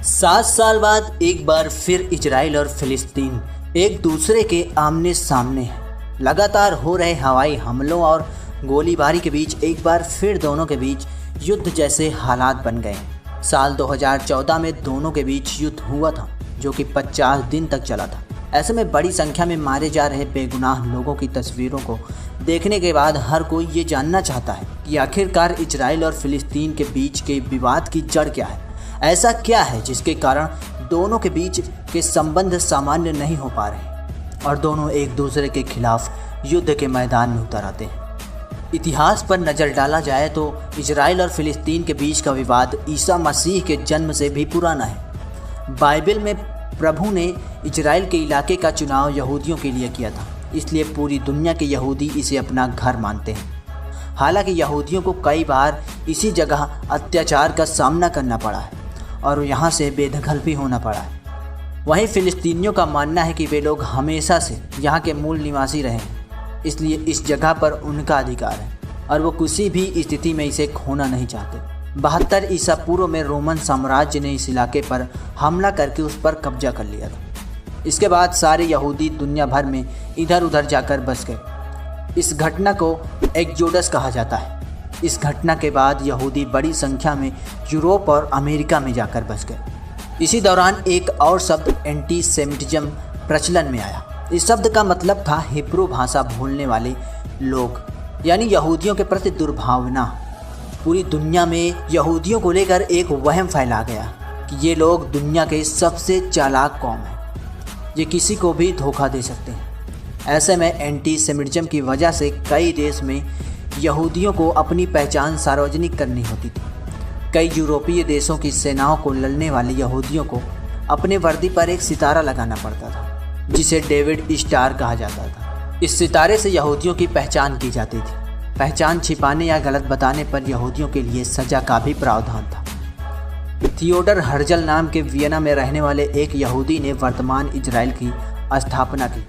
7 साल बाद एक बार फिर इजराइल और फिलिस्तीन एक दूसरे के आमने सामने हैं। लगातार हो रहे हवाई हमलों और गोलीबारी के बीच एक बार फिर दोनों के बीच युद्ध जैसे हालात बन गए। साल 2014 में दोनों के बीच युद्ध हुआ था जो कि 50 दिन तक चला था। ऐसे में बड़ी संख्या में मारे जा रहे बेगुनाह लोगों की तस्वीरों को देखने के बाद हर कोई ये जानना चाहता है कि आखिरकार इजराइल और फिलिस्तीन के बीच के विवाद की जड़ क्या है। ऐसा क्या है जिसके कारण दोनों के बीच के संबंध सामान्य नहीं हो पा रहे और दोनों एक दूसरे के खिलाफ युद्ध के मैदान में उतर आते हैं। इतिहास पर नज़र डाला जाए तो इजराइल और फिलिस्तीन के बीच का विवाद ईसा मसीह के जन्म से भी पुराना है। बाइबल में प्रभु ने इजराइल के इलाके का चुनाव यहूदियों के लिए किया था, इसलिए पूरी दुनिया के यहूदी इसे अपना घर मानते हैं। हालांकि यहूदियों को कई बार इसी जगह अत्याचार का सामना करना पड़ा है और यहाँ से बेदखल भी होना पड़ा है। वहीं फिलिस्तीनियों का मानना है कि वे लोग हमेशा से यहाँ के मूल निवासी रहे हैं, इसलिए इस जगह पर उनका अधिकार है और वो किसी भी स्थिति में इसे खोना नहीं चाहते। 72 ईसा पूर्व में रोमन साम्राज्य ने इस इलाके पर हमला करके उस पर कब्जा कर लिया था। इसके बाद सारे यहूदी दुनिया भर में इधर उधर जाकर बस गए। इस घटना को एक्सोडस कहा जाता है। इस घटना के बाद यहूदी बड़ी संख्या में यूरोप और अमेरिका में जाकर बस गए। इसी दौरान एक और शब्द एंटीसेमिटिज्म प्रचलन में आया। इस शब्द का मतलब था हिब्रू भाषा बोलने वाले लोग, यानी यहूदियों के प्रति दुर्भावना। पूरी दुनिया में यहूदियों को लेकर एक वहम फैला गया कि ये लोग दुनिया के सबसे चालाक कौम हैं, ये किसी को भी धोखा दे सकते हैं। ऐसे में एंटीसेमिटिज्म की वजह से कई देश में यहूदियों को अपनी पहचान सार्वजनिक करनी होती थी। कई यूरोपीय देशों की सेनाओं को लड़ने वाले यहूदियों को अपने वर्दी पर एक सितारा लगाना पड़ता था जिसे डेविड स्टार कहा जाता था। इस सितारे से यहूदियों की पहचान की जाती थी। पहचान छिपाने या गलत बताने पर यहूदियों के लिए सजा का भी प्रावधान था। थियोडर हर्जल नाम के वियना में रहने वाले एक यहूदी ने वर्तमान इजराइल की स्थापना की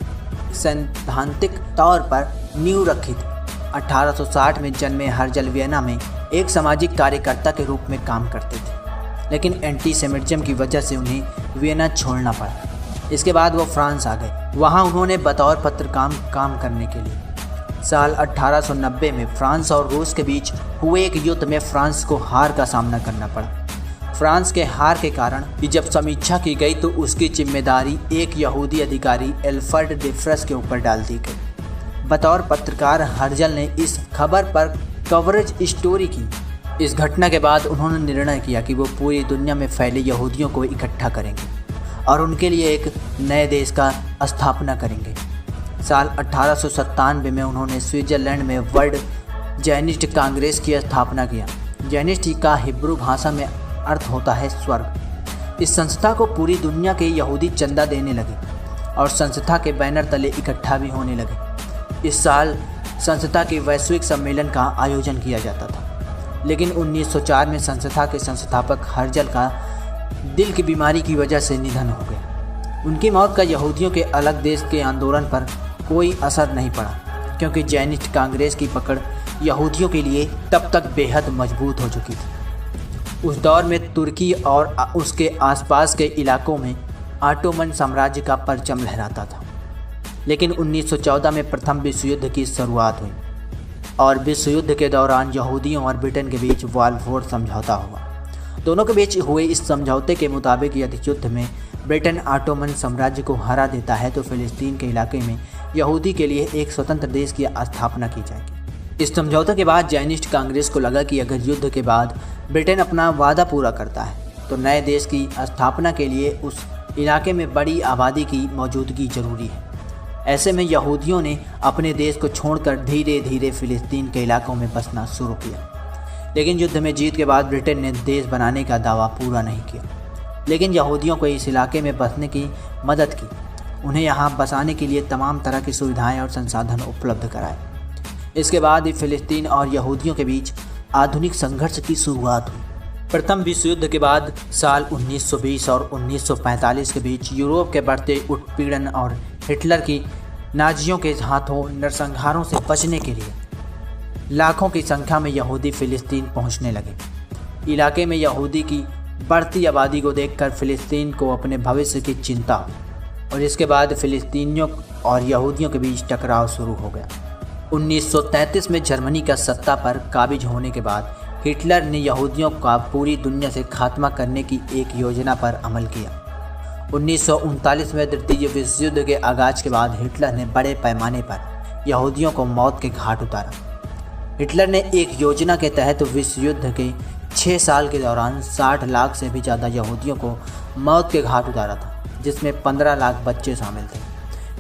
सैद्धांतिक तौर पर नींव रखी थी। 1860 में जन्मे हर्जल वियना में एक सामाजिक कार्यकर्ता के रूप में काम करते थे, लेकिन एंटीसेमिटिज्म की वजह से उन्हें वियना छोड़ना पड़ा। इसके बाद वो फ्रांस आ गए। वहाँ उन्होंने बतौर पत्रकार काम करने के लिए साल 1890 में फ्रांस और रूस के बीच हुए एक युद्ध में फ्रांस को हार का सामना करना पड़ा। फ्रांस के हार के कारण जब समीक्षा की गई तो उसकी जिम्मेदारी एक यहूदी अधिकारी एल्फ्रेड डेफ्रस के ऊपर डाल दी गई। बतौर पत्रकार हर्जल ने इस खबर पर कवरेज स्टोरी की। इस घटना के बाद उन्होंने निर्णय किया कि वो पूरी दुनिया में फैले यहूदियों को इकट्ठा करेंगे और उनके लिए एक नए देश का स्थापना करेंगे। साल 1897 में उन्होंने स्विट्जरलैंड में वर्ल्ड जैनिस्ट कांग्रेस की स्थापना किया। जैनिस्ट का हिब्रू भाषा में अर्थ होता है स्वर्ग। इस संस्था को पूरी दुनिया के यहूदी चंदा देने लगे और संस्था के बैनर तले इकट्ठा भी होने लगे। इस साल संस्था के वैश्विक सम्मेलन का आयोजन किया जाता था, लेकिन 1904 में संस्था के संस्थापक हर्जल का दिल की बीमारी की वजह से निधन हो गया। उनकी मौत का यहूदियों के अलग देश के आंदोलन पर कोई असर नहीं पड़ा, क्योंकि जैनिस्ट कांग्रेस की पकड़ यहूदियों के लिए तब तक बेहद मजबूत हो चुकी थी। उस दौर में तुर्की और उसके आसपास के इलाकों में ऑटोमन साम्राज्य का परचम लहराता था। लेकिन 1914 में प्रथम विश्व युद्ध की शुरुआत हुई और विश्व युद्ध के दौरान यहूदियों और ब्रिटेन के बीच वालफोर्ड समझौता हुआ। दोनों के बीच हुए इस समझौते के मुताबिक यदि युद्ध में ब्रिटेन ऑटोमन साम्राज्य को हरा देता है तो फिलिस्तीन के इलाके में यहूदी के लिए एक स्वतंत्र देश की स्थापना की जाएगी। इस समझौते के बाद जैनिस्ट कांग्रेस को लगा कि अगर युद्ध के बाद ब्रिटेन अपना वादा पूरा करता है तो नए देश की स्थापना के लिए उस इलाके में बड़ी आबादी की मौजूदगी जरूरी है। ऐसे में यहूदियों ने अपने देश को छोड़कर धीरे धीरे फिलिस्तीन के इलाकों में बसना शुरू किया। लेकिन युद्ध में जीत के बाद ब्रिटेन ने देश बनाने का दावा पूरा नहीं किया, लेकिन यहूदियों को इस इलाके में बसने की मदद की। उन्हें यहाँ बसाने के लिए तमाम तरह की सुविधाएं और संसाधन उपलब्ध कराए। इसके बाद ही फिलिस्तीन और यहूदियों के बीच आधुनिक संघर्ष की शुरुआत हुई। प्रथम विश्व युद्ध के बाद साल 1920 और 1945 के बीच यूरोप के बढ़ते उत्पीड़न और हिटलर की नाजियों के हाथों नरसंहारों से बचने के लिए लाखों की संख्या में यहूदी फिलिस्तीन पहुंचने लगे। इलाके में यहूदी की बढ़ती आबादी को देखकर फिलिस्तीन को अपने भविष्य की चिंता हुई और इसके बाद फिलिस्तीनियों और यहूदियों के बीच टकराव शुरू हो गया। 1933 में जर्मनी का सत्ता पर काबिज होने के बाद हिटलर ने यहूदियों का पूरी दुनिया से खात्मा करने की एक योजना पर अमल किया। 1939 में द्वितीय विश्व युद्ध के आगाज के बाद हिटलर ने बड़े पैमाने पर यहूदियों को मौत के घाट उतारा। हिटलर ने एक योजना के तहत विश्व युद्ध के 6 साल के दौरान 60 लाख से भी ज़्यादा यहूदियों को मौत के घाट उतारा था, जिसमें 15 लाख बच्चे शामिल थे।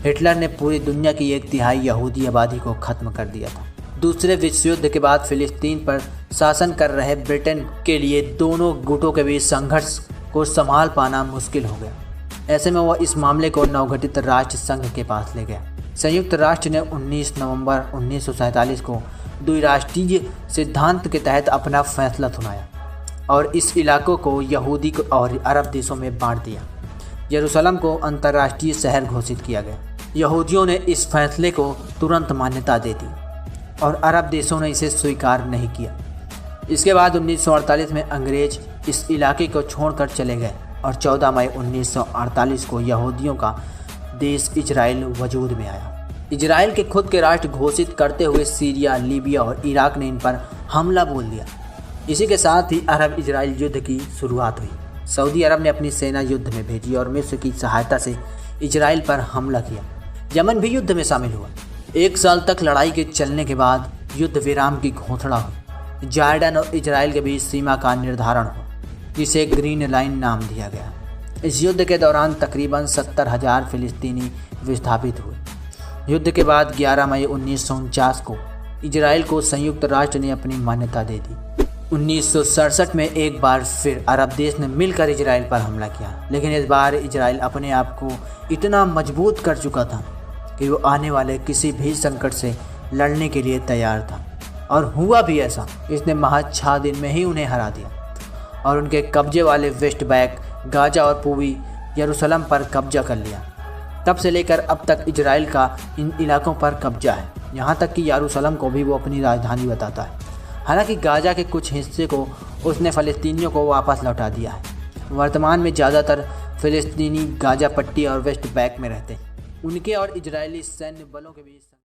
हिटलर ने पूरी दुनिया की 1/3 यहूदी आबादी को ख़त्म कर दिया था। दूसरे विश्व युद्ध के बाद फिलिस्तीन पर शासन कर रहे ब्रिटेन के लिए दोनों गुटों के बीच संघर्ष को संभाल पाना मुश्किल हो गया। ऐसे में वह इस मामले को नवगठित राष्ट्र संघ के पास ले गया। संयुक्त राष्ट्र ने 19 नवंबर 1947 को द्विराष्ट्रीय सिद्धांत के तहत अपना फैसला सुनाया और इस इलाकों को यहूदी और अरब देशों में बांट दिया। यरूशलेम को अंतर्राष्ट्रीय शहर घोषित किया गया। यहूदियों ने इस फैसले को तुरंत मान्यता दे दी और अरब देशों ने इसे स्वीकार नहीं किया। इसके बाद 1948 में अंग्रेज इस इलाके को छोड़कर चले गए और 14 मई 1948 को यहूदियों का देश इजराइल वजूद में आया। इजराइल के खुद के राष्ट्र घोषित करते हुए सीरिया, लीबिया और इराक ने इन पर हमला बोल दिया। इसी के साथ ही अरब इजराइल युद्ध की शुरुआत हुई। सऊदी अरब ने अपनी सेना युद्ध में भेजी और मिस्र की सहायता से इजराइल पर हमला किया। यमन भी युद्ध में शामिल हुआ। 1 साल तक लड़ाई के चलने के बाद युद्ध विराम की घोषणा हुई। जॉर्डन और इजराइल के बीच सीमा का निर्धारण हुआ, जिसे ग्रीन लाइन नाम दिया गया। इस युद्ध के दौरान तकरीबन 70,000 फिलिस्तीनी विस्थापित हुए। युद्ध के बाद 11 मई 1949 को इजराइल को संयुक्त राष्ट्र ने अपनी मान्यता दे दी। 1967 में एक बार फिर अरब देश ने मिलकर इजराइल पर हमला किया, लेकिन इस बार इजराइल अपने आप को इतना मजबूत कर चुका था कि वो आने वाले किसी भी संकट से लड़ने के लिए तैयार था। और हुआ भी ऐसा। इसने महज 6 दिन में ही उन्हें हरा दिया और उनके कब्जे वाले वेस्ट बैंक, गाजा और पूर्वी यरूशलेम पर कब्जा कर लिया। तब से लेकर अब तक इजराइल का इन इलाकों पर कब्जा है, यहाँ तक कि यरूशलेम को भी वो अपनी राजधानी बताता है। हालांकि गाजा के कुछ हिस्से को उसने फ़लस्तीनियों को वापस लौटा दिया है। वर्तमान में ज़्यादातर फ़लस्तीनी गाजा पट्टी और वेस्ट बैंक में रहते हैं। उनके और इजरायली सैन्य बलों के बीच